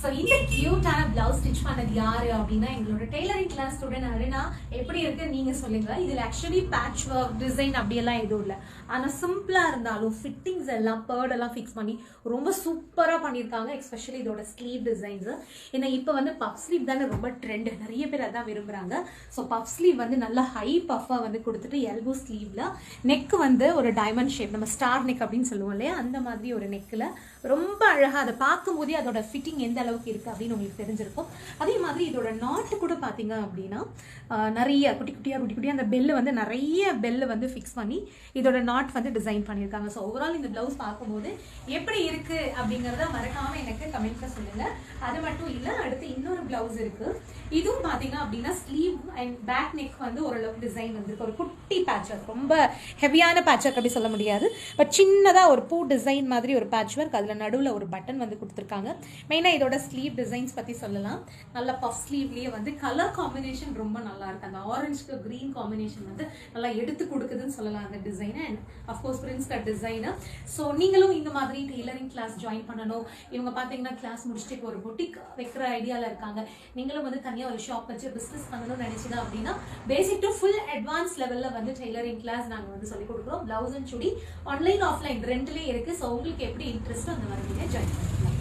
So இந்த கியூட்டான blouse stitch பண்ணது யாரு அப்படின்னா எங்களோட டெய்லரிங் கிளாஸ் ஸ்டூடெண்ட் அருணா. எப்படி இருக்கு நீங்க சொல்லுங்க. இதுல ஆக்சுவலி பேட்ச் ஒர்க் டிசைன் அப்படியெல்லாம் எதுவும் இல்லை. ஆனா சிம்பிளா இருந்தாலும் ஃபிட்டிங்ஸ் எல்லாம் பேர்ட் எல்லாம் ஃபிக்ஸ் பண்ணி ரொம்ப சூப்பரா பண்ணியிருக்காங்க. எஸ்பெஷலி இதோட ஸ்லீவ் டிசைன்ஸ். ஏன்னா இப்போ வந்து பஃப் ஸ்லீவ் தானே ரொம்ப ட்ரெண்ட், நிறைய பேர் அதான் விரும்புறாங்க. ஸோ பஃப் ஸ்லீவ் வந்து நல்லா ஹை பஃபா வந்து கொடுத்துட்டு எல்போ ஸ்லீவ்ல நெக் வந்து ஒரு டைமண்ட் ஷேப், நம்ம ஸ்டார் நெக் அப்படின்னு சொல்லுவோம் இல்லையா, அந்த மாதிரி ஒரு நெக்ல ரொம்ப அழகா அதை பார்க்கும் போதே அதோட ஃபிட்டிங் எந்த அளவுக்கு இருக்கு அப்படின்னு உங்களுக்கு தெரிஞ்சிருக்கும். அதே மாதிரி இதோட நாட்டு கூட பாத்தீங்க அப்படின்னா நிறைய குட்டி குட்டியா அந்த பெல்லு வந்து நிறைய பெல்லு வந்து ஃபிக்ஸ் பண்ணி இதோட நாட் வந்து டிசைன் பண்ணியிருக்காங்க. ஸோ ஓவரால் இந்த பிளவுஸ் பார்க்கும்போது எப்படி இருக்கு அப்படிங்கறத மறக்காம எனக்கு கமெண்ட்ல சொல்லுங்க. அது மட்டும் இல்ல, அடுத்து இன்னொரு பிளவுஸ் இருக்கு. இதுவும் பாத்தீங்க அப்படின்னா ஸ்லீவ் அண்ட் பேக் நெக் வந்து ஓரளவு டிசைன் வந்து ஒரு குட்டி பேட்ச் ஒர்க், ரொம்ப ஹெவியான பேட்ச் ஒர்க் அப்படி சொல்ல முடியாது, பட் சின்னதா ஒரு பூ டிசைன் மாதிரி ஒரு பேட்ச் ஒர்க். அதுல நடுவுல ஒரு பட்டன் வந்து கொடுத்துருக்காங்க. மெயினா இதோட ஸ்லீவ் டிசைன்ஸ் பத்தி சொல்லலாம். நல்ல பஃப் ஸ்லீவ்லயே வந்து கலர் காம்பினேஷன் ரொம்ப நல்லா இருக்கு. அந்த ஆரஞ்சுக்கு கிரீன் காம்பினேஷன் வந்து நல்லா எடுத்து கொடுக்குதுன்னு சொல்லலாம் அந்த design. And of course Prince cut design. So நீங்களும் இந்த மாதிரி டெய்லரிங் கிளாஸ் ஜாயின் பண்ணணும். இவங்க பாத்தீங்கன்னா கிளாஸ் முடிச்சுட்டு இப்போ ஒரு பொட்டிக் வைக்கிற ஐடியால இருக்காங்க. நீங்களும் வந்து தனியா ஒரு ஷாப் வச்சு பிசினஸ் பண்ணணும்னு நினைச்சீங்க அப்படின்னா பேசிக் டு ஃபுல் அட்வான்ஸ் லெவல்ல வந்து டெய்லரிங் கிளாஸ் நாங்க வந்து சொல்லி கொடுக்குறோம். Blouse and chudi online offline ரெண்டுலயே இருக்கு. ஸோ உங்களுக்கு எப்படி இன்ட்ரெஸ்ட் அந்த மாதிரி ஜாயின் பண்ணிக்கலாம்.